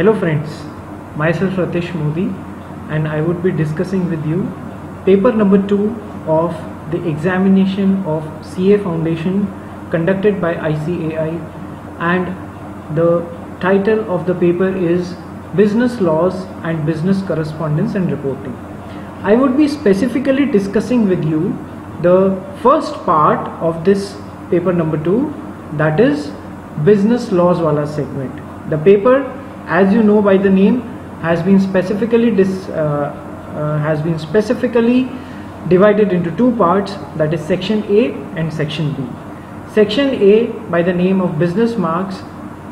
Hello friends, myself Ratish Modi and I would be discussing with you paper number 2 of the examination of CA Foundation conducted by ICAI, and the title of the paper is Business Laws and Business Correspondence and Reporting. I would be specifically discussing with you the first part of this paper number 2, that is business laws wala segment. The paper, as you know by the name, has been specifically divided into two parts, that is section A and section B. Section A, by the name of business marks,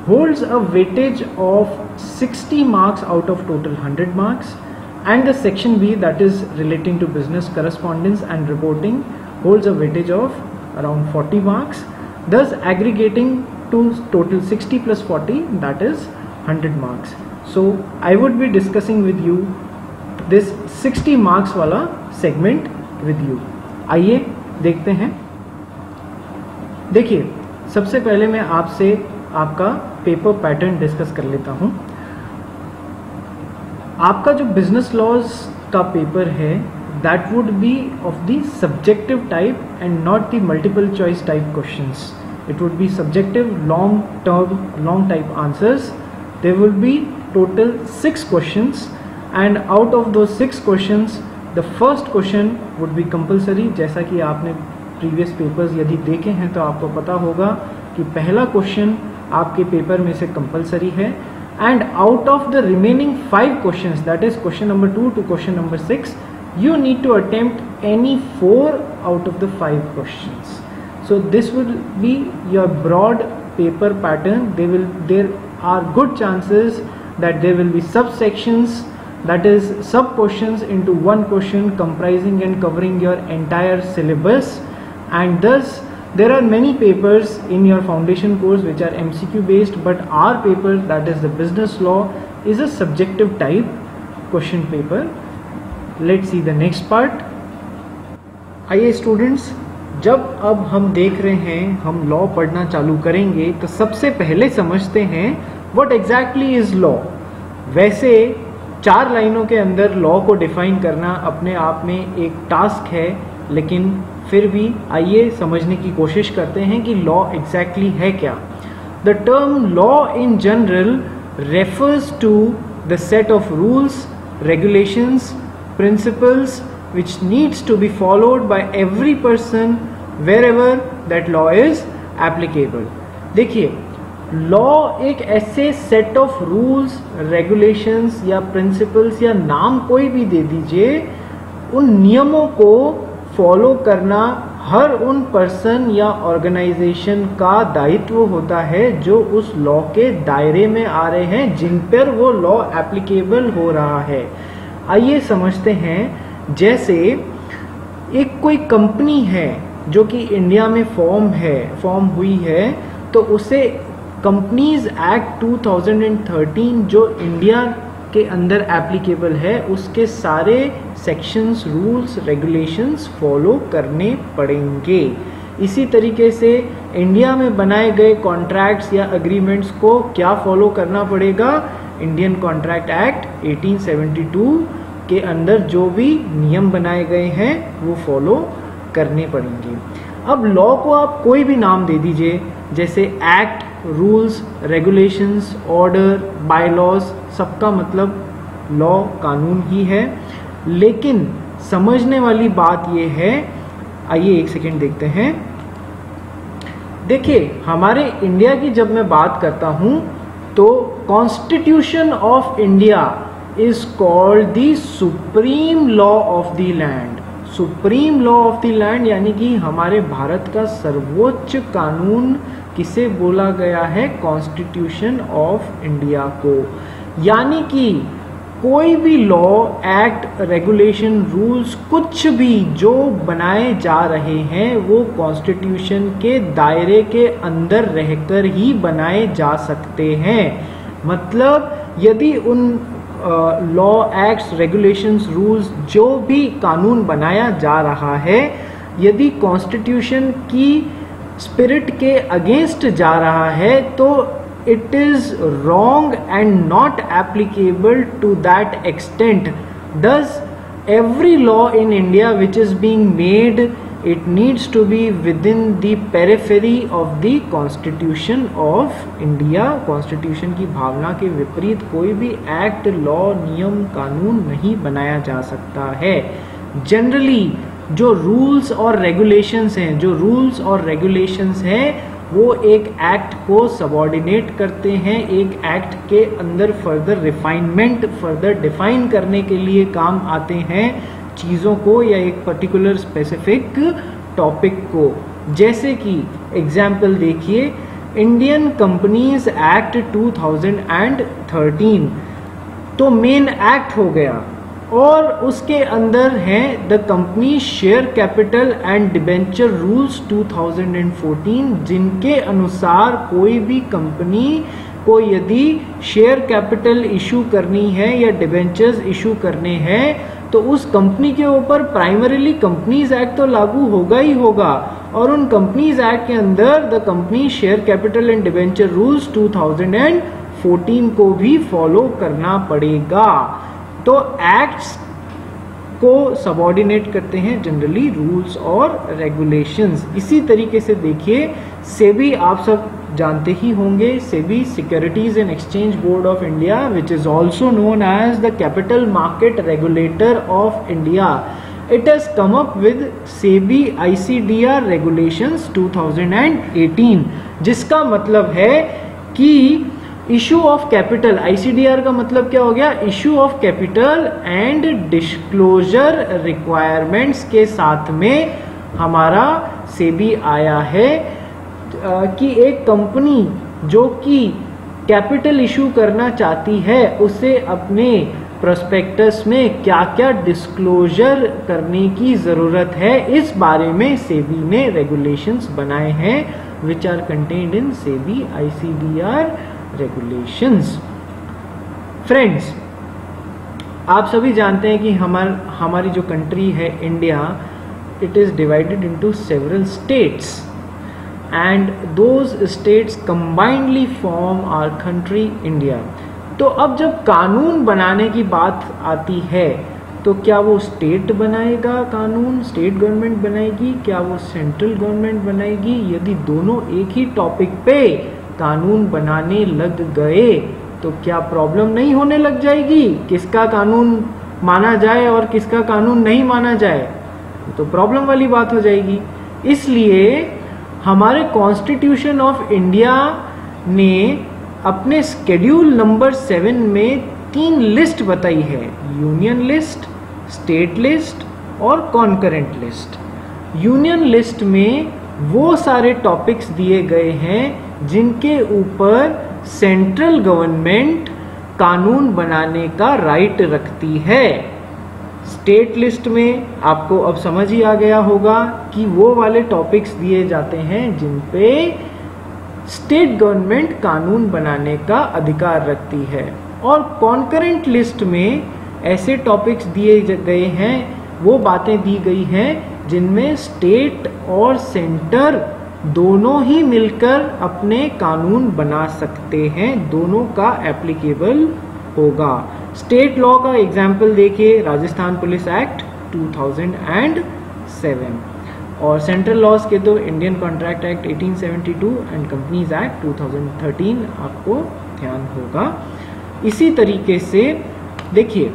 holds a weightage of 60 marks out of total 100 marks, and the section B, that is relating to business correspondence and reporting, holds a weightage of around 40 marks, thus aggregating to total 60 plus 40, that is 100 marks. So I would be discussing with you this 60 marks वाला segment with you. आइए देखते हैं. देखिए, सबसे पहले मैं आपसे आपका पेपर पैटर्न डिस्कस कर लेता हूं. आपका जो बिजनेस लॉज का पेपर है, that would be of the subjective type and not the multiple choice type questions. It would be subjective, long type answers. There will be total 6 questions, and out of those 6 questions, the first question would be compulsory. जैसा कि आपने previous papers यदि देखे हैं तो आपको पता होगा कि पहला क्वेश्चन आपके पेपर में से कंपलसरी है, and out of the remaining 5 questions, that is question number 2 to question number 6, you need to attempt any 4 out of the 5 questions. So this will be your broad paper pattern. There are good chances that there will be subsections, that is sub questions into one question comprising and covering your entire syllabus, and thus there are many papers in your foundation course which are MCQ based, but our paper, that is the business law, is a subjective type question paper. Let's see the next part. आइए students, जब अब हम देख रहे हैं, हम law पढ़ना चालू करेंगे, तो सबसे पहले समझते हैं व्हाट एग्जैक्टली इज लॉ. वैसे 4 लाइनों के अंदर लॉ को डिफाइन करना अपने आप में एक टास्क है, लेकिन फिर भी आइए समझने की कोशिश करते हैं कि लॉ एग्जैक्टली है क्या. The term law in general refers to the set of rules, regulations, principles which needs to be followed by every person wherever that law is applicable. देखिए, लॉ एक ऐसे सेट ऑफ रूल्स, रेगुलेशंस या principles या नाम कोई भी दे दीजिए, उन नियमों को फॉलो करना हर उन पर्सन या ऑर्गेनाइजेशन का दायित्व होता है जो उस लॉ के दायरे में आ रहे हैं, जिन पर वो लॉ एप्लीकेबल हो रहा है. आइए समझते हैं. जैसे एक कोई कंपनी है जो कि इंडिया में फॉर्म हुई है, तो उसे कंपनीज एक्ट 2013 जो इंडिया के अंदर एप्लीकेबल है, उसके सारे सेक्शंस, रूल्स, रेगुलेशंस फॉलो करने पड़ेंगे. इसी तरीके से इंडिया में बनाए गए कॉन्ट्रैक्ट्स या एग्रीमेंट्स को क्या फॉलो करना पड़ेगा? इंडियन कॉन्ट्रैक्ट एक्ट 1872 के अंदर जो भी नियम बनाए गए हैं वो फॉलो करने पड़ेंगे. अब लॉ को आप कोई भी नाम दे दीजिए, जैसे act, rules, regulations, order, bylaws, सबका मतलब लॉ कानून ही है. लेकिन समझने वाली बात ये है, आइए एक सेकेंड देखते हैं. देखिए, हमारे इंडिया की जब मैं बात करता हूँ तो constitution of India is called the supreme law of the land. Supreme law of the land यानी कि हमारे भारत का सर्वोच्च कानून किसे बोला गया है? कॉन्स्टिट्यूशन ऑफ इंडिया को. यानी कि कोई भी लॉ, एक्ट, रेगुलेशन, रूल्स, कुछ भी जो बनाए जा रहे हैं वो कॉन्स्टिट्यूशन के दायरे के अंदर रहकर ही बनाए जा सकते हैं. मतलब यदि उन लॉ, एक्ट्स, रेगुलेशंस, रूल्स, जो भी कानून बनाया जा रहा है, यदि कॉन्स्टिट्यूशन की स्पिरिट के अगेंस्ट जा रहा है, तो it is wrong and not applicable to that extent. Thus, every law in India which is being made, it needs to be within the periphery of the Constitution of India. Constitution की भावना के विपरीत कोई भी act, law, नियम, कानून नहीं बनाया जा सकता है. जनरली जो रूल्स और रेगुलेशंस हैं, वो एक एक्ट को सबऑर्डिनेट करते हैं, एक एक्ट के अंदर फर्दर रिफाइनमेंट, फर्दर डिफाइन करने के लिए काम आते हैं चीज़ों को या एक पर्टिकुलर स्पेसिफिक टॉपिक को. जैसे कि एग्जाम्पल देखिए, इंडियन कंपनीज एक्ट 2013 तो मेन एक्ट हो गया, और उसके अंदर हैं the company share capital and debenture rules 2014, जिनके अनुसार कोई भी कंपनी को यदि शेयर कैपिटल इशू करनी है या डिबेंचर्स इशू करने हैं तो उस कंपनी के ऊपर प्राइमरीली कंपनीज एक्ट तो लागू होगा ही होगा, और उन कंपनीज एक्ट के अंदर the company share capital and debenture rules 2014 को भी फॉलो करना पड़ेगा. तो एक्ट्स को सबऑर्डिनेट करते हैं जनरली रूल्स और रेगुलेशंस. इसी तरीके से देखिए, सेबी आप सब जानते ही होंगे, SEBI securities and exchange board of India, which is also known as the capital market regulator of India. It has come up with SEBI ICDR regulations 2018, जिसका मतलब है कि इशू ऑफ कैपिटल, ICDR का मतलब क्या हो गया, issue of capital and disclosure requirements के साथ में हमारा सेबी आया है कि एक कंपनी जो कि कैपिटल इशू करना चाहती है उसे अपने प्रोस्पेक्टस में क्या क्या डिस्क्लोजर करने की ज़रूरत है, इस बारे में सेबी ने रेगुलेशंस बनाए हैं, which are contained in SEBI ICDR regulations. Friends, आप सभी जानते हैं कि हमारी जो कंट्री है India, it is divided into several states and those states combinedly form our country India. तो अब जब कानून बनाने की बात आती है तो क्या वो स्टेट बनाएगा कानून, स्टेट गवर्नमेंट बनाएगी, क्या वो सेंट्रल गवर्नमेंट बनाएगी? यदि दोनों एक ही टॉपिक पे कानून बनाने लग गए तो क्या प्रॉब्लम नहीं होने लग जाएगी? किसका कानून माना जाए और किसका कानून नहीं माना जाए, तो प्रॉब्लम वाली बात हो जाएगी. इसलिए हमारे कॉन्स्टिट्यूशन ऑफ इंडिया ने अपने स्केड्यूल नंबर 7 में 3 लिस्ट बताई है, यूनियन लिस्ट, स्टेट लिस्ट और कॉन्करेंट लिस्ट. यूनियन लिस्ट में वो सारे टॉपिक्स दिए गए हैं जिनके ऊपर सेंट्रल गवर्नमेंट कानून बनाने का राइट रखती है. स्टेट लिस्ट में आपको अब समझ ही आ गया होगा कि वो वाले टॉपिक्स दिए जाते हैं जिन पे स्टेट गवर्नमेंट कानून बनाने का अधिकार रखती है. और कॉन्करेंट लिस्ट में ऐसे टॉपिक्स दिए गए हैं, वो बातें दी गई हैं जिनमें स्टेट और सेंटर दोनों ही मिलकर अपने कानून बना सकते हैं, दोनों का एप्लीकेबल होगा. स्टेट लॉ का एग्जाम्पल देखिए, राजस्थान पुलिस एक्ट 2007, और सेंट्रल लॉज के तो Indian contract act 1872 and companies act 2013 आपको ध्यान होगा. इसी तरीके से देखिए,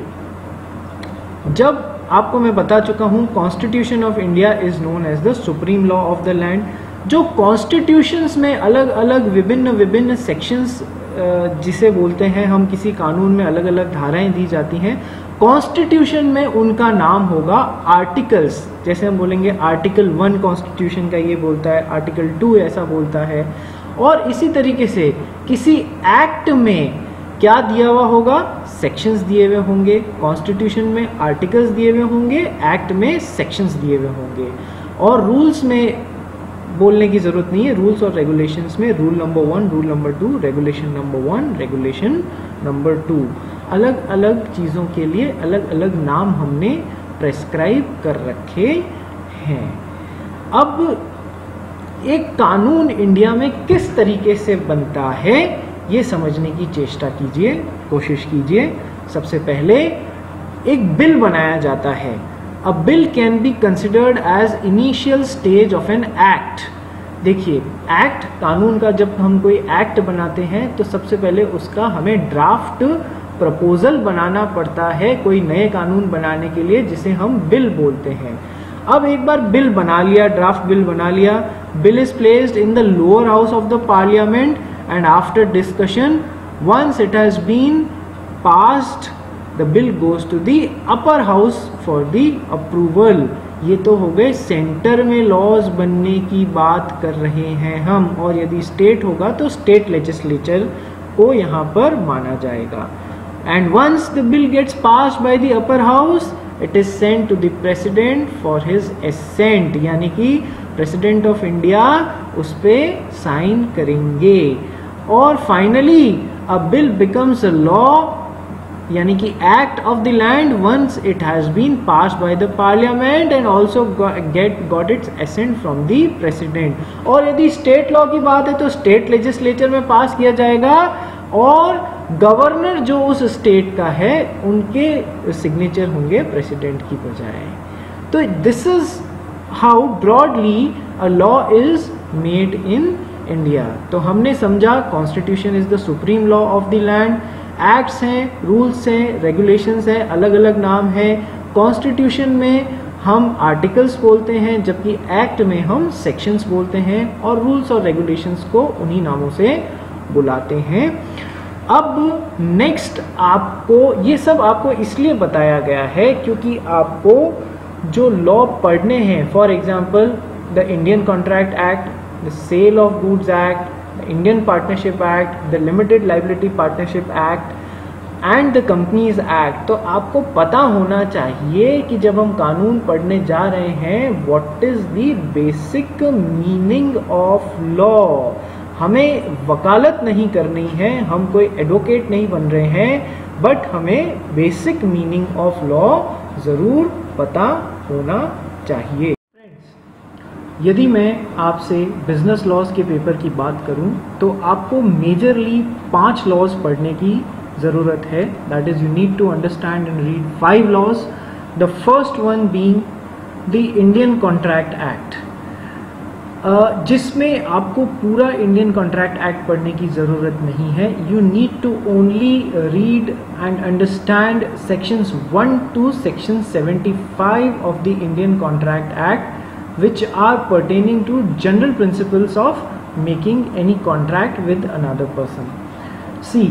जब आपको मैं बता चुका हूँ constitution of India is known as the supreme law of the land. जो कॉन्स्टिट्यूशंस में अलग अलग विभिन्न सेक्शंस जिसे बोलते हैं हम, किसी कानून में अलग अलग धाराएं दी जाती हैं, कॉन्स्टिट्यूशन में उनका नाम होगा आर्टिकल्स. जैसे हम बोलेंगे आर्टिकल 1 कॉन्स्टिट्यूशन का ये बोलता है, आर्टिकल 2 ऐसा बोलता है. और इसी तरीके से किसी एक्ट में क्या दिया हुआ होगा, सेक्शंस दिए हुए होंगे. कॉन्स्टिट्यूशन में आर्टिकल्स दिए हुए होंगे, एक्ट में सेक्शंस दिए हुए होंगे. और रूल्स में बोलने की जरूरत नहीं है, रूल्स और रेगुलेशंस में rule number 1, rule number 2, regulation number 1, regulation number 2, अलग अलग चीज़ों के लिए अलग अलग नाम हमने प्रेस्क्राइब कर रखे हैं. अब एक कानून इंडिया में किस तरीके से बनता है ये समझने की चेष्टा कीजिए, कोशिश कीजिए। सबसे पहले एक बिल बनाया जाता है। A bill can be considered as initial stage of an act. देखिए, एक्ट, कानून का जब हम कोई एक्ट बनाते हैं तो सबसे पहले उसका हमें ड्राफ्ट प्रपोजल बनाना पड़ता है कोई नए कानून बनाने के लिए, जिसे हम बिल बोलते हैं। अब एक बार बिल बना लिया, ड्राफ्ट बिल बना लिया, bill is placed in the lower house of the parliament and after discussion once it has been passed the bill goes to the upper house for the approval. ये तो हो गए centre में laws बनने की बात कर रहे हैं हम, और यदि स्टेट होगा तो स्टेट लेजिस्लेचर को यहाँ पर माना जाएगा। And once the bill gets passed by the upper house it is sent to the president for his assent, यानी कि प्रेसिडेंट ऑफ इंडिया उस पर साइन करेंगे। और finally a bill becomes a law, यानी कि act of the land once it has been passed by the parliament and also got its assent from the president. और यदि स्टेट लॉ की बात है तो स्टेट लेजिस्लेचर में पास किया जाएगा और गवर्नर जो उस स्टेट का है उनके सिग्नेचर होंगे प्रेसिडेंट की बजाय। तो this is how broadly a law is made in India. तो हमने समझा constitution is the supreme law of the land. Acts हैं, रूल्स हैं, रेगुलेशंस हैं, अलग अलग नाम है। कॉन्स्टिट्यूशन में हम आर्टिकल्स बोलते हैं, जबकि एक्ट में हम सेक्शंस बोलते हैं, और रूल्स और रेगुलेशंस को उन्हीं नामों से बुलाते हैं। अब नेक्स्ट, आपको ये सब आपको इसलिए बताया गया है क्योंकि आपको जो लॉ पढ़ने हैं, for example the Indian contract act, the sale of goods act, Indian Partnership Act, the Limited Liability Partnership Act and the Companies Act, तो आपको पता होना चाहिए कि जब हम कानून पढ़ने जा रहे हैं what is the basic meaning of law. हमें वकालत नहीं करनी है, हम कोई एडवोकेट नहीं बन रहे हैं, बट हमें बेसिक मीनिंग ऑफ लॉ जरूर पता होना चाहिए। यदि मैं आपसे बिजनेस लॉज के पेपर की बात करूं तो आपको मेजरली 5 लॉज पढ़ने की ज़रूरत है। That is you need to understand and read 5 laws. The first one being the Indian contract act, जिसमें आपको पूरा इंडियन कॉन्ट्रैक्ट एक्ट पढ़ने की ज़रूरत नहीं है। You need to only read and understand sections 1 to section 75 of the Indian Contract Act, which are pertaining to general principles of making any contract with another person. See,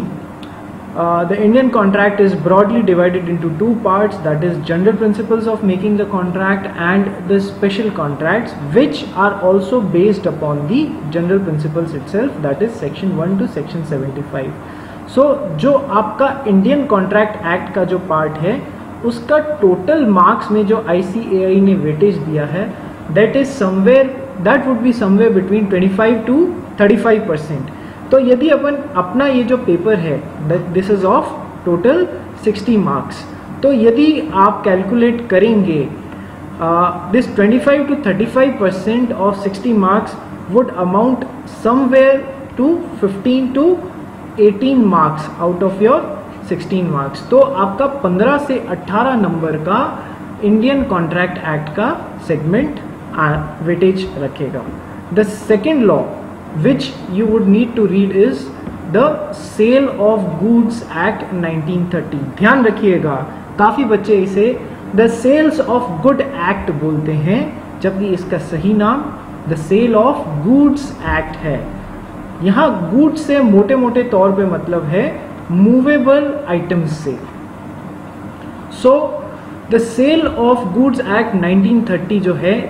the Indian contract is broadly divided into 2 parts, that is general principles of making the contract and the special contracts, which are also based upon the general principles itself, that is section 1 to section 75. So जो आपका Indian Contract Act का जो part है उसका total marks में जो ICAI ने weightage दिया है that would be somewhere between 25 to 35%. तो यदि अपन अपना ये जो पेपर है this is of total 60 marks, तो यदि आप कैलकुलेट करेंगे this 25 to 35% of 60 marks would amount somewhere to 15 to 18 marks out of your 16 marks. तो आपका 15 से 18 नंबर का इंडियन कॉन्ट्रैक्ट एक्ट का सेगमेंट वेटेज रखेगा। The second law which you would need to read is the sale of goods act 1930। ध्यान रखिएगा, काफ़ी बच्चे इसे the sales of good act बोलते हैं, जबकि इसका सही नाम the sale of goods act है। यहाँ गुड्स से मोटे मोटे तौर पे मतलब है मूवेबल आइटम्स से। So the sale of goods act 1930 जो है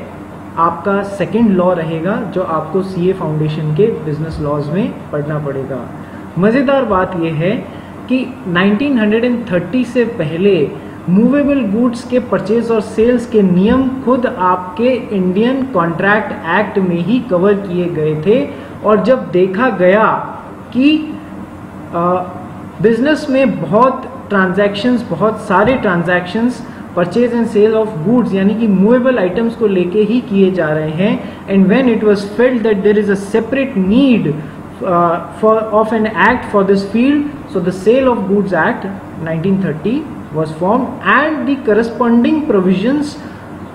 आपका सेकेंड लॉ रहेगा, जो आपको CA फाउंडेशन के बिजनेस लॉज में पढ़ना पड़ेगा। मज़ेदार बात यह है कि 1930 से पहले मूवेबल गुड्स के परचेज और सेल्स के नियम खुद आपके इंडियन कॉन्ट्रैक्ट एक्ट में ही कवर किए गए थे। और जब देखा गया कि बिजनेस में बहुत सारे transactions purchase and sale of goods यानी कि मूवेबल आइटम्स को लेके ही किए जा रहे हैं, and when it was felt that there is a separate need of an act for this field. So the Sale of Goods Act 1930 was formed and the corresponding provisions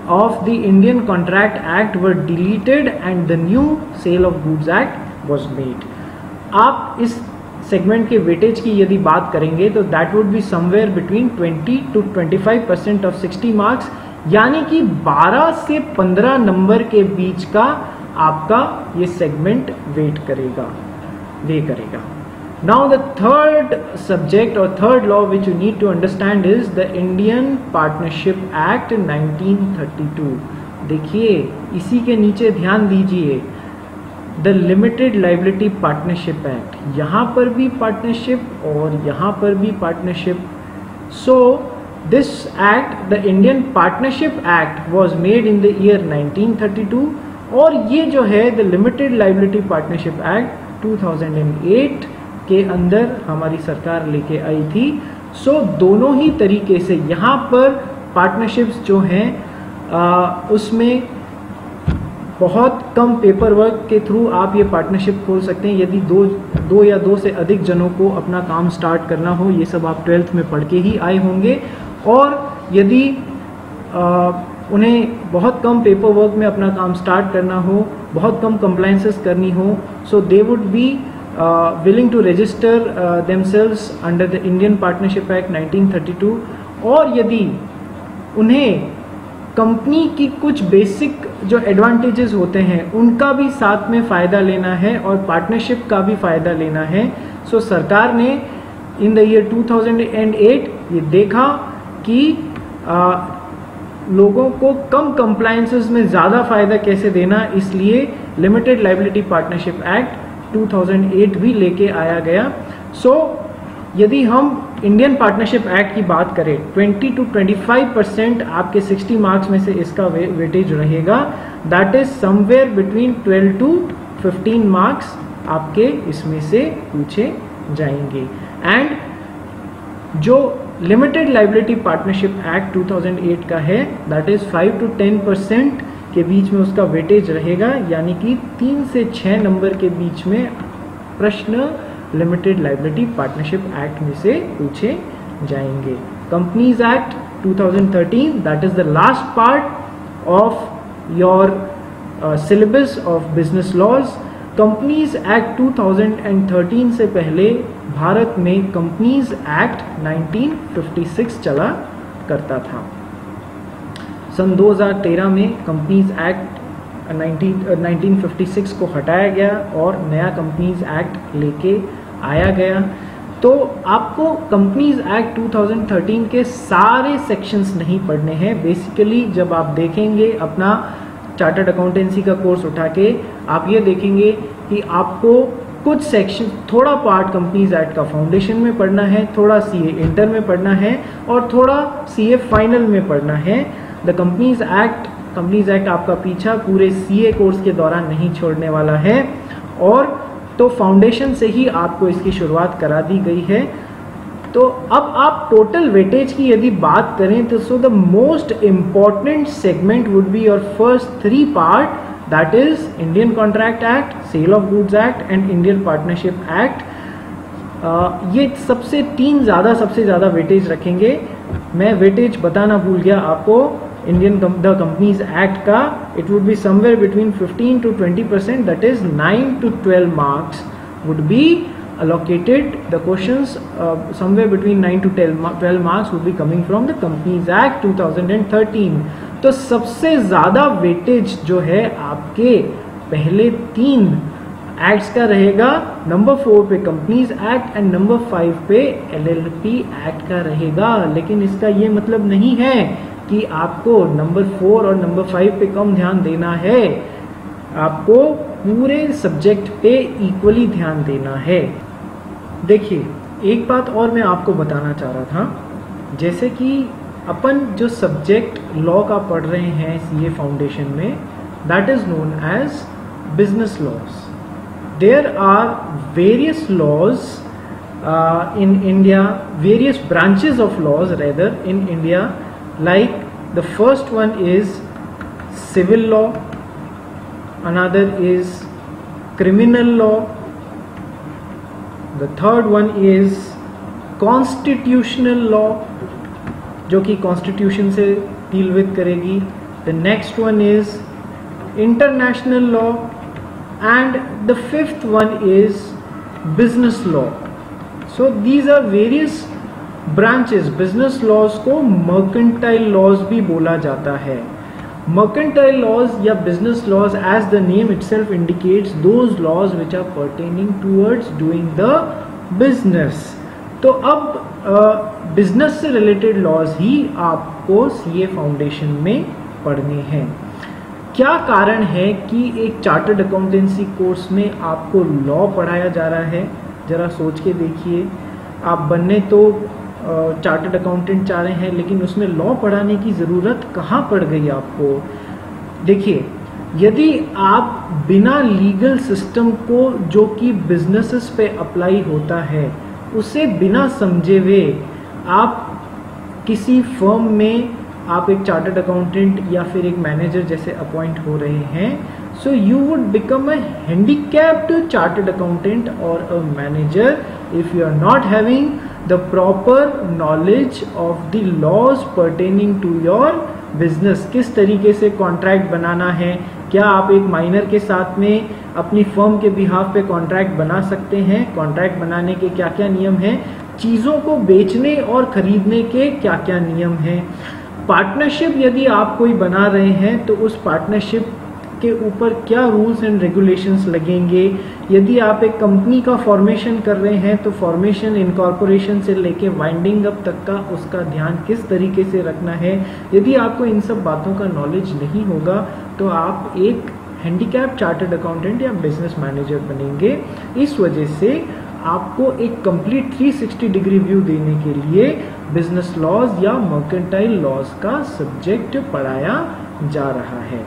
of the Indian Contract Act were deleted and the new Sale of Goods Act was made. आप इस segment के weightage की यदि बात करेंगे तो that would be somewhere between 20 to 25% of 60 marks, यानी कि 12 से 15 नंबर के बीच का आपका ये सेगमेंट वे करेगा. नाउ द थर्ड सब्जेक्ट और third law which you need to understand is the Indian partnership act 1932. देखिए इसी के नीचे ध्यान दीजिए, the limited liability partnership act, यहाँ पर भी पार्टनरशिप और यहाँ पर भी partnership. So this act, the Indian partnership act was made in the year 1932 और ये जो है the limited liability partnership act 2008 के अंदर हमारी सरकार लेके आई थी. सो दोनों ही तरीके से यहाँ पर पार्टनरशिप्स जो हैं उसमें बहुत कम पेपर वर्क के थ्रू आप ये पार्टनरशिप खोल सकते हैं. यदि दो या दो से अधिक जनों को अपना काम स्टार्ट करना हो, ये सब आप 12th में पढ़ के ही आए होंगे. और यदि उन्हें बहुत कम पेपर वर्क में अपना काम स्टार्ट करना हो, बहुत कम कंप्लायंसेस करनी हो, so they would be willing to register themselves under the Indian Partnership Act 1932. और यदि उन्हें कंपनी की कुछ बेसिक जो एडवांटेजेस होते हैं उनका भी साथ में फ़ायदा लेना है और पार्टनरशिप का भी फ़ायदा लेना है, सो सरकार ने इन द ईयर 2008 ये देखा कि लोगों को कम कंप्लायंसेस में ज़्यादा फ़ायदा कैसे देना, इसलिए लिमिटेड लाइबिलिटी पार्टनरशिप एक्ट 2008 भी लेके आया गया. सो यदि हम इंडियन पार्टनरशिप एक्ट की बात करें, 20 to 25% आपके 60 मार्क्स में से इसका वेटेज रहेगा. That is somewhere between 12 to 15 marks आपके इसमें से पूछे जाएंगे. एंड जो लिमिटेड लाइबिलिटी पार्टनरशिप एक्ट 2008 का है दैट इज 5 to 10% के बीच में उसका वेटेज रहेगा, यानी कि 3 से 6 नंबर के बीच में प्रश्न लिमिटेड लाइबिलिटी पार्टनरशिप एक्ट में से पूछे जाएंगे. Companies act 2013, that is the last part of your syllabus of business laws. Companies act 2013 से पहले भारत में कंपनीज एक्ट 1956 चला करता था. सन 2013 में कंपनीज एक्ट 1956 को हटाया गया और नया कंपनीज एक्ट लेके आया गया. तो आपको कंपनीज एक्ट 2013 के सारे सेक्शंस नहीं पढ़ने हैं. बेसिकली जब आप देखेंगे अपना चार्टर्ड अकाउंटेंसी का कोर्स उठा के, आप ये देखेंगे कि आपको कुछ सेक्शन, थोड़ा पार्ट कंपनीज एक्ट का फाउंडेशन में पढ़ना है, थोड़ा सीए इंटर में पढ़ना है और थोड़ा सीए फाइनल में पढ़ना है. द कंपनीज एक्ट आपका पीछा पूरे सीए कोर्स के दौरान नहीं छोड़ने वाला है और तो फाउंडेशन से ही आपको इसकी शुरुआत करा दी गई है. तो अब आप टोटल वेटेज की यदि बात करें तो so the most important segment would be your first 3 part, that is Indian contract act, sale of goods act and Indian partnership act. ये सबसे ज़्यादा वेटेज रखेंगे. मैं वेटेज बताना भूल गया आपको. इंडियन द कंपनीज एक्ट का it would be somewhere between 15 to 20%, that is 9 to 12 marks would be allocated. The questions somewhere between 9 to 12 marks would be coming from the Companies Act 2013. तो सबसे ज़्यादा weightage जो है आपके पहले 3 acts का रहेगा. नंबर 4 पे कंपनीज एक्ट एंड नंबर 5 पे LLP एक्ट का रहेगा. लेकिन इसका ये मतलब नहीं है कि आपको नंबर 4 और नंबर 5 पे कम ध्यान देना है. आपको पूरे सब्जेक्ट पे इक्वली ध्यान देना है. देखिए एक बात और मैं आपको बताना चाह रहा था, जैसे कि अपन जो सब्जेक्ट लॉ का पढ़ रहे हैं सीए फाउंडेशन में, that is known as business laws. There are various laws in India, various branches of laws rather in India, like the first one is civil law, another is criminal law, the third one is constitutional law, जो कि constitution से deal with करेगी. The next one is international law, and the fifth one is business law. So these are various branches. Business laws को mercantile laws भी बोला जाता है. Mercantile laws या business laws, as the name itself indicates, those laws which are pertaining towards doing the business. तो अब business से related laws ही आपको सीए फाउंडेशन में पढ़ने हैं. क्या कारण है कि एक चार्टर्ड अकाउंटेंसी कोर्स में आपको लॉ पढ़ाया जा रहा है? जरा सोच के देखिए. आप बनने तो चार्टर्ड अकाउंटेंट चाह रहे हैं, लेकिन उसमें लॉ पढ़ाने की ज़रूरत कहाँ पड़ गई आपको? देखिए, यदि आप बिना लीगल सिस्टम को जो कि बिजनेसेस पे अप्लाई होता है उसे बिना समझे हुए आप किसी फर्म में आप एक चार्टर्ड अकाउंटेंट या फिर एक मैनेजर जैसे अपॉइंट हो रहे हैं, so you would become a handicapped chartered accountant or a manager if you are not having the proper knowledge of the laws pertaining to your business. किस तरीके से कॉन्ट्रैक्ट बनाना है, क्या आप एक माइनर के साथ में अपनी फर्म के बिहाफ पे कॉन्ट्रैक्ट बना सकते हैं, कॉन्ट्रैक्ट बनाने के क्या क्या नियम हैं, चीज़ों को बेचने और खरीदने के क्या क्या नियम हैं. पार्टनरशिप यदि आप कोई बना रहे हैं तो उस पार्टनरशिप के ऊपर क्या रूल्स एंड रेगुलेशंस लगेंगे. यदि आप एक कंपनी का फॉर्मेशन कर रहे हैं तो फॉर्मेशन, इनकॉर्पोरेशन से लेके वाइंडिंग अप तक का उसका ध्यान किस तरीके से रखना है. यदि आपको इन सब बातों का नॉलेज नहीं होगा तो आप एक हैंडीकैप चार्टर्ड अकाउंटेंट या बिजनेस मैनेजर बनेंगे. इस वजह से आपको एक कंप्लीट 360 डिग्री व्यू देने के लिए बिजनेस लॉज या मर्केंटाइल लॉज का सब्जेक्ट पढ़ाया जा रहा है.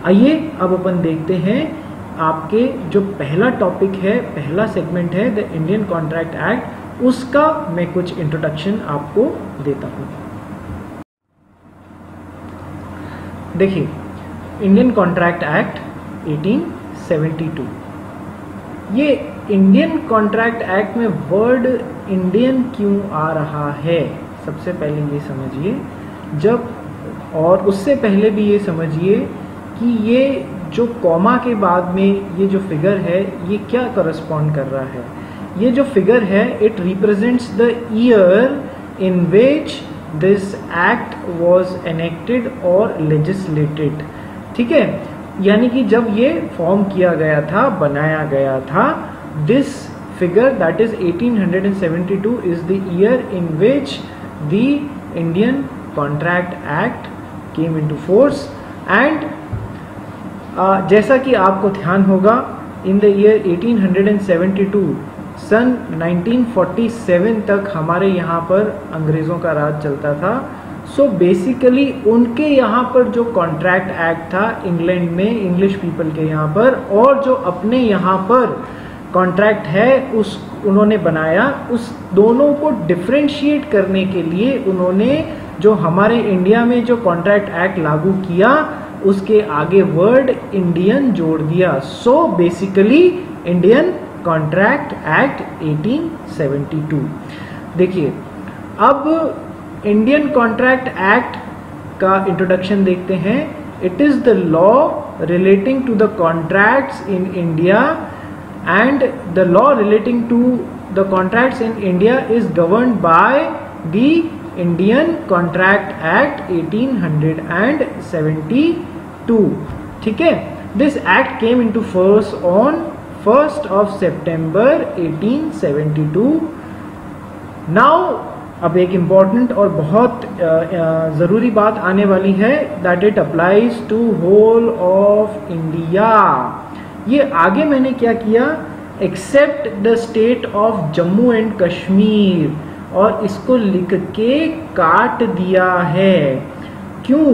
आइए अब अपन देखते हैं आपके जो पहला टॉपिक है, पहला सेगमेंट है द इंडियन कॉन्ट्रैक्ट एक्ट, उसका मैं कुछ इंट्रोडक्शन आपको देता हूं. देखिए, इंडियन कॉन्ट्रैक्ट एक्ट 1872. ये इंडियन कॉन्ट्रैक्ट एक्ट में वर्ड इंडियन क्यों आ रहा है, सबसे पहले ये समझिए. जब और उससे पहले भी ये समझिए कि ये जो कॉमा के बाद में ये जो फिगर है ये क्या करस्पॉन्ड कर रहा है. ये जो फिगर है it represents the year in which this act was enacted और लेजिस्लेटेड. ठीक है, यानी कि जब ये फॉर्म किया गया था, बनाया गया था, this figure that is 1872 is the year in which the Indian contract act came into force. And जैसा कि आपको ध्यान होगा, इन द ईयर 1872 सन 1947 तक हमारे यहाँ पर अंग्रेज़ों का राज चलता था. सो बेसिकली उनके यहाँ पर जो कॉन्ट्रैक्ट एक्ट था इंग्लैंड में, इंग्लिश पीपल के यहाँ पर, और जो अपने यहाँ पर कॉन्ट्रैक्ट है उस उन्होंने बनाया, उस दोनों को डिफ्रेंशिएट करने के लिए उन्होंने जो हमारे इंडिया में जो कॉन्ट्रैक्ट एक्ट लागू किया उसके आगे वर्ड इंडियन जोड़ दिया. So basically Indian contract act 1872. देखिए, अब इंडियन कॉन्ट्रैक्ट एक्ट का इंट्रोडक्शन देखते हैं. It is the law relating to the contracts in India, and the law relating to the contracts in India is governed by the Indian contract act 1872. ठीक है, this act came into force on 1st of September 1872. Now अब एक important और बहुत ज़रूरी बात आने वाली है, that it applies to whole of India. ये आगे मैंने क्या किया, except the state of Jammu and Kashmir, और इसको लिख के काट दिया है. क्यों?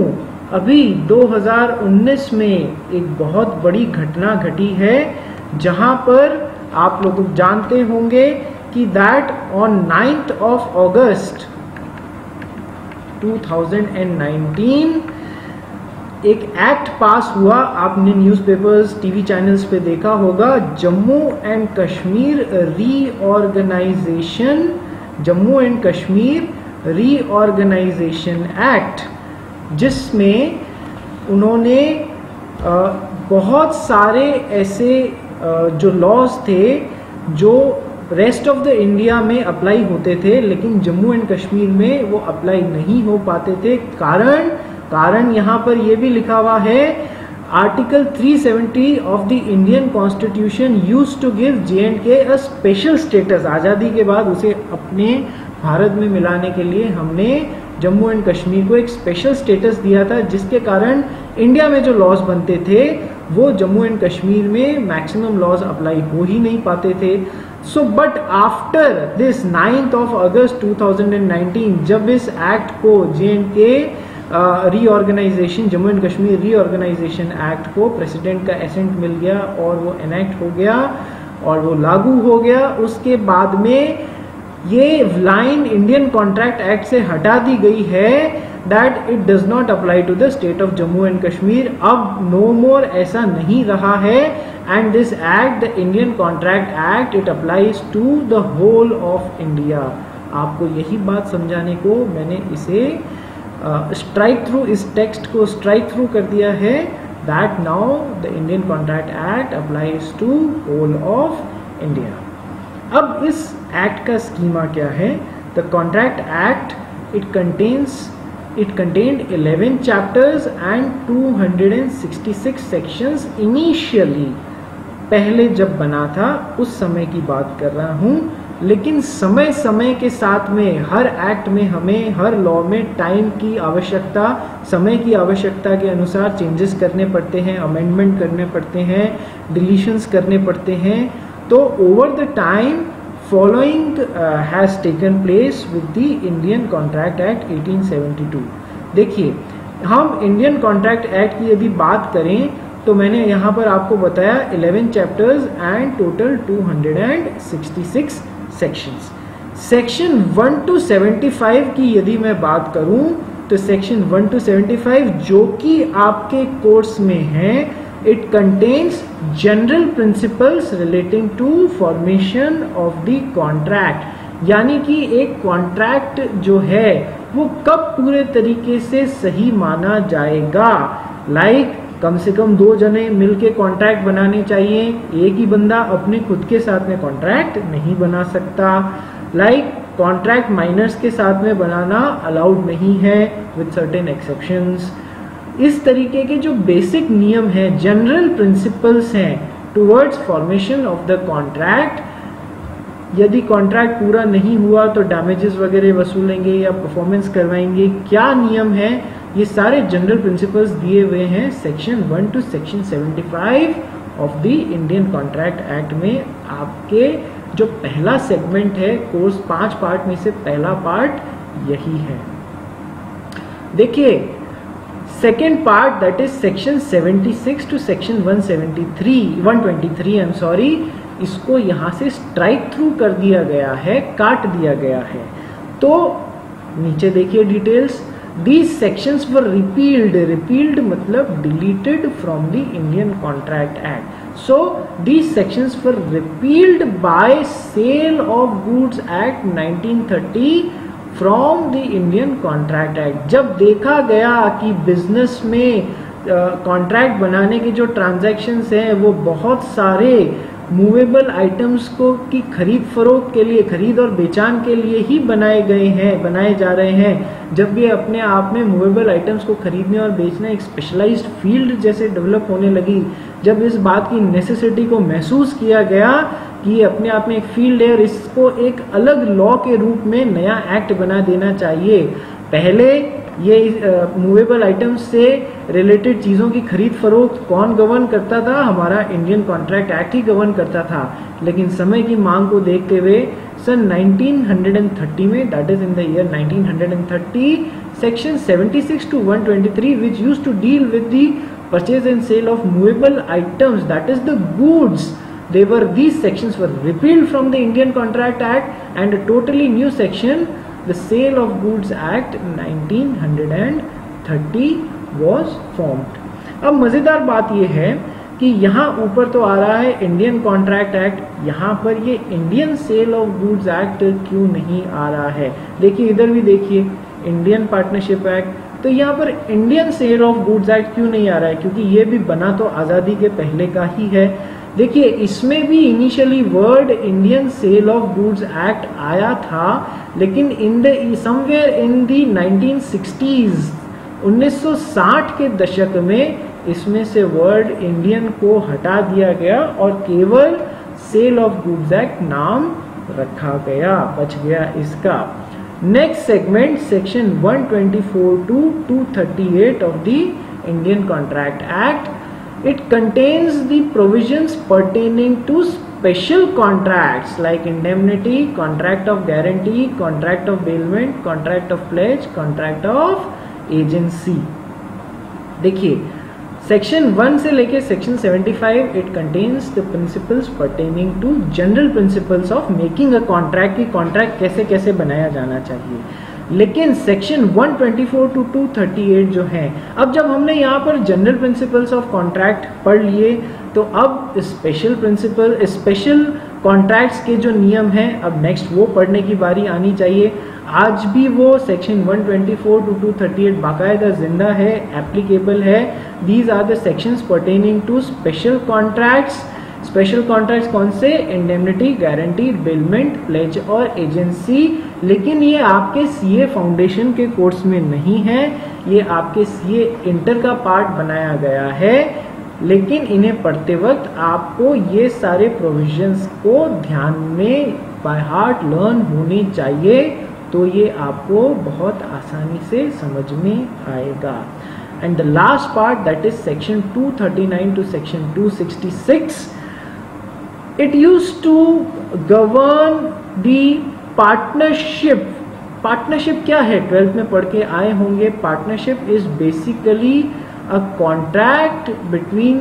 अभी 2019 में एक बहुत बड़ी घटना घटी है जहां पर आप लोग जानते होंगे कि that on 9th of August 2019 एक एक्ट पास हुआ, आपने न्यूज़पेपर्स टीवी चैनल्स पे देखा होगा, Jammu and Kashmir reorganisation, Jammu and Kashmir reorganisation act, जिसमें उन्होंने बहुत सारे ऐसे जो लॉज थे जो रेस्ट ऑफ द इंडिया में अप्लाई होते थे लेकिन जम्मू एंड कश्मीर में वो अप्लाई नहीं हो पाते थे। कारण यहाँ पर ये भी लिखा हुआ है, article 370 of the Indian constitution used to give J&K a special status. आज़ादी के बाद उसे अपने भारत में मिलाने के लिए हमने जम्मू एंड कश्मीर को एक स्पेशल स्टेटस दिया था, जिसके कारण इंडिया में जो लॉज बनते थे वो जम्मू एंड कश्मीर में मैक्सिमम लॉज अप्लाई हो ही नहीं पाते थे। So but after this 9th of August 2019, जब इस एक्ट को J&K reorganisation, Jammu and Kashmir reorganisation act को प्रेसिडेंट का एसेंट मिल गया और वो एनेक्ट हो गया और वो लागू हो गया, उसके बाद में ये लाइन इंडियन कॉन्ट्रैक्ट एक्ट से हटा दी गई है that it does not apply to the state of Jammu and Kashmir. अब नो मोर ऐसा नहीं रहा है and this act, the Indian contract act, it applies to the whole of India. आपको यही बात समझाने को मैंने इसे स्ट्राइक थ्रू, इस टेक्स्ट को स्ट्राइक थ्रू कर दिया है, that now the Indian contract act applies to whole of India. अब इस एक्ट का स्कीमा क्या है? The contract act, it contained 11 chapters and 266 sections initially। पहले जब बना था उस समय की बात कर रहा हूँ, लेकिन समय समय के साथ में हर एक्ट में हमें, हर लॉ में टाइम की आवश्यकता, समय की आवश्यकता के अनुसार चेंजेस करने पड़ते हैं, अमेंडमेंट करने पड़ते हैं, डिलीशंस करने पड़ते हैं। तो over the time following has taken place with the Indian contract act 1872। देखिए, हम इंडियन कॉन्ट्रैक्ट एक्ट की यदि बात करें तो मैंने यहाँ पर आपको बताया 11 chapters and total 266 sections. Section 1 to 75 की यदि मैं बात करूँ तो सेक्शन 1 to 75 जो कि आपके कोर्स में है, it contains general principles relating to formation of the contract, यानी कि एक कॉन्ट्रैक्ट जो है वो कब पूरे तरीके से सही माना जाएगा। लाइक कम से कम 2 जने मिलके कॉन्ट्रैक्ट बनाने चाहिए, एक ही बंदा अपने खुद के साथ में कॉन्ट्रैक्ट नहीं बना सकता। लाइक कॉन्ट्रैक्ट माइनर्स के साथ में बनाना अलाउड नहीं है विद सर्टेन एक्सेप्शंस। इस तरीके के जो बेसिक नियम हैं, जनरल प्रिंसिपल्स हैं towards formation of the contract. यदि कॉन्ट्रैक्ट पूरा नहीं हुआ तो डैमेजेस वगैरह वसूलेंगे या परफॉर्मेंस करवाएंगे, क्या नियम है, ये सारे जनरल प्रिंसिपल्स दिए हुए हैं section 1 to section 75 of the Indian contract act में। आपके जो पहला सेगमेंट है कोर्स 5 पार्ट में से पहला पार्ट यही है। देखिए, second part that is section 76 to section 123 I am sorry, इसको यहाँ से स्ट्राइक थ्रू कर दिया गया है, काट दिया गया है। तो नीचे देखिए details, these sections were repealed मतलब deleted from the Indian contract act. So these sections were repealed by sale of goods act 1930 from the Indian contract act. जब देखा गया कि बिजनेस में कॉन्ट्रैक्ट बनाने के जो ट्रांजैक्शंस हैं वो बहुत सारे मूवेबल आइटम्स को की खरीद फरोख्त के लिए, खरीद और बेचान के लिए ही बनाए जा रहे हैं, जब ये अपने आप में मूवेबल आइटम्स को खरीदने और बेचना एक स्पेशलाइज्ड फील्ड जैसे डेवलप होने लगी, जब इस बात की नेसेसिटी को महसूस किया गया कि ये अपने आप में एक फील्ड है और इसको एक अलग लॉ के रूप में नया एक्ट बना देना चाहिए। पहले ये मूवेबल आइटम्स से रिलेटेड चीज़ों की खरीद फरोख्त कौन गवर्न करता था? हमारा इंडियन कॉन्ट्रैक्ट एक्ट ही गवर्न करता था। लेकिन समय की मांग को देखते हुए सन 1930 में, that is in the year 1930, section 76 to 123 which used to deal with the purchase and sale of movable items, that is the goods, these sections were repealed from the Indian Contract Act and a totally new section, the Sale of Goods Act 1930 was formed. अब मज़ेदार बात यह है कि यहाँ ऊपर तो आ रहा है इंडियन कॉन्ट्रैक्ट एक्ट, यहाँ पर ये Indian sale of goods act क्यों नहीं आ रहा है? देखिए इधर भी देखिए इंडियन पार्टनरशिप एक्ट, तो यहाँ पर Indian sale of goods act क्यों नहीं आ रहा है? क्योंकि ये भी बना तो आज़ादी के पहले का ही है। देखिए इसमें भी initially word Indian sale of goods act आया था, लेकिन in the somewhere in the 1960s 1960 के दशक में इसमें से वर्ड इंडियन को हटा दिया गया और केवल सेल ऑफ गुड्स एक्ट नाम रखा गया, बच गया इसका। Next segment section 124 to 238 of the Indian Contract Act. It contains the provisions pertaining to special contracts like indemnity, contract of guarantee, contract of bailment, contract of pledge, contract of agency. देखिए section 1 से लेके section 75 it contains the principles pertaining to general principles of making a contract, की contract कैसे कैसे बनाया जाना चाहिए। लेकिन सेक्शन 124 to 238 जो है, अब जब हमने यहाँ पर जनरल प्रिंसिपल्स ऑफ कॉन्ट्रैक्ट पढ़ लिए तो अब स्पेशल प्रिंसिपल स्पेशल कॉन्ट्रैक्ट्स के जो नियम हैं अब नेक्स्ट वो पढ़ने की बारी आनी चाहिए। आज भी वो सेक्शन 124 to 238 बाकायदा जिंदा है, एप्लीकेबल है। These are the sections pertaining to special contracts. Special contracts कौन से? इंडेमनिटी, गारंटी, बिलमेंट, प्लेज और एजेंसी। लेकिन ये आपके सीए फाउंडेशन के कोर्स में नहीं है, ये आपके सीए इंटर का पार्ट बनाया गया है। लेकिन इन्हें पढ़ते वक्त आपको ये सारे प्रोविजंस को ध्यान में बाय हार्ट लर्न होने चाहिए, तो ये आपको बहुत आसानी से समझ में आएगा। And the last part that is section 239 to section 266, it used to govern the partnership. Partnership क्या है? 12th में पढ़ के आए होंगे। Partnership is basically a contract between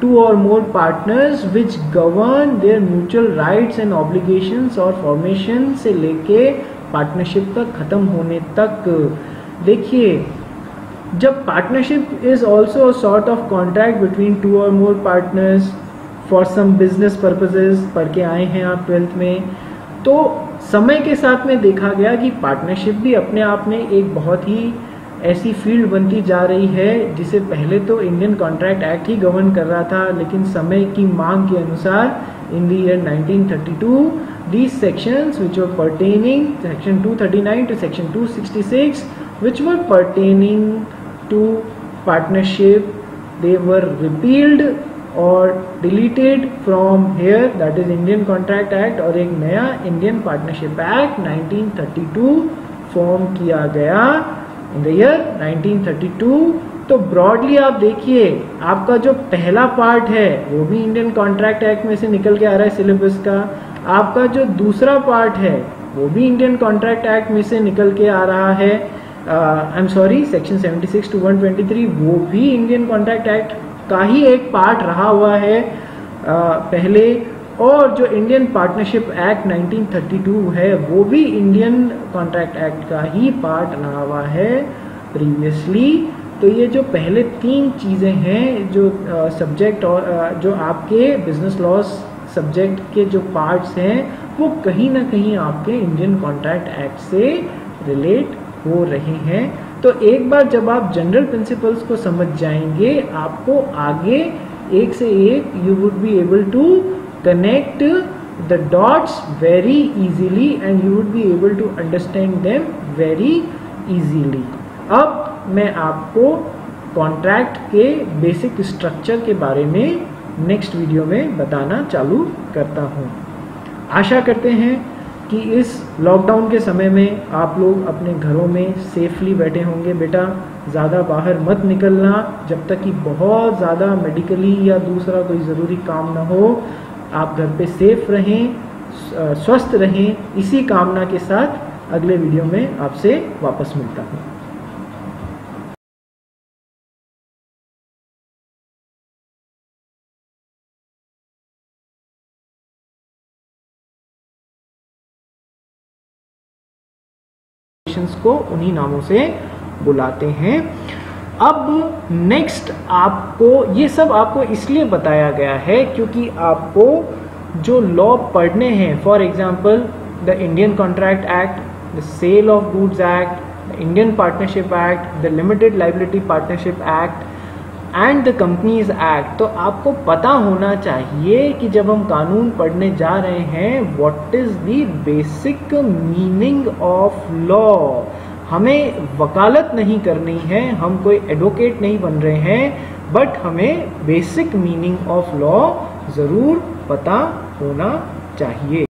two or more partners which govern their mutual rights and obligations और formation से लेके पार्टनरशिप तक खत्म होने तक। देखिए जब partnership is also a sort of contract between two और more partners for some business purposes, पढ़ के आए हैं आप 12th में, तो समय के साथ में देखा गया कि पार्टनरशिप भी अपने आप में एक बहुत ही ऐसी फील्ड बनती जा रही है जिसे पहले तो इंडियन कॉन्ट्रैक्ट एक्ट ही गवर्न कर रहा था, लेकिन समय की मांग के अनुसार इन the year 1932 these sections which were pertaining section 239 to section 266 which were pertaining to partnership, they were repealed or deleted from here, that is Indian Contract Act, और एक नया Indian Partnership Act 1932 फॉर्म किया गया इन the year 1932। तो broadly आप देखिए आपका जो पहला पार्ट है वो भी इंडियन कॉन्ट्रैक्ट एक्ट में से निकल के आ रहा है सिलेबस का, आपका जो दूसरा पार्ट है वो भी इंडियन कॉन्ट्रैक्ट एक्ट में से निकल के आ रहा है, I am sorry section 76 to 123 वो भी इंडियन कॉन्ट्रैक्ट एक्ट का ही एक पार्ट रहा हुआ है पहले, और जो इंडियन पार्टनरशिप एक्ट 1932 है वो भी इंडियन कॉन्ट्रैक्ट एक्ट का ही पार्ट रहा हुआ है प्रीवियसली। तो ये जो पहले तीन चीज़ें हैं जो सब्जेक्ट और जो आपके बिजनेस लॉस सब्जेक्ट के जो पार्ट्स हैं वो कहीं ना कहीं आपके इंडियन कॉन्ट्रैक्ट एक्ट से रिलेट हो रहे हैं। तो एक बार जब आप जनरल प्रिंसिपल्स को समझ जाएंगे आपको आगे एक से एक you would be able to connect the dots very easily and you would be able to understand them very easily। अब मैं आपको कॉन्ट्रैक्ट के बेसिक स्ट्रक्चर के बारे में नेक्स्ट वीडियो में बताना चालू करता हूँ। आशा करते हैं कि इस लॉकडाउन के समय में आप लोग अपने घरों में सेफली बैठे होंगे। बेटा ज़्यादा बाहर मत निकलना जब तक कि बहुत ज़्यादा मेडिकली या दूसरा कोई ज़रूरी काम ना हो। आप घर पे सेफ रहें, स्वस्थ रहें, इसी कामना के साथ अगले वीडियो में आपसे वापस मिलता हूँ। को उन्हीं नामों से बुलाते हैं। अब नेक्स्ट आपको ये सब आपको इसलिए बताया गया है क्योंकि आपको जो लॉ पढ़ने हैं, for example the Indian contract act, the sale of goods act, the Indian partnership act, the limited liability partnership act and the companies act, तो आपको पता होना चाहिए कि जब हम कानून पढ़ने जा रहे हैं what is the basic meaning of law. हमें वकालत नहीं करनी है, हम कोई एडवोकेट नहीं बन रहे हैं, बट हमें बेसिक मीनिंग ऑफ लॉ ज़रूर पता होना चाहिए।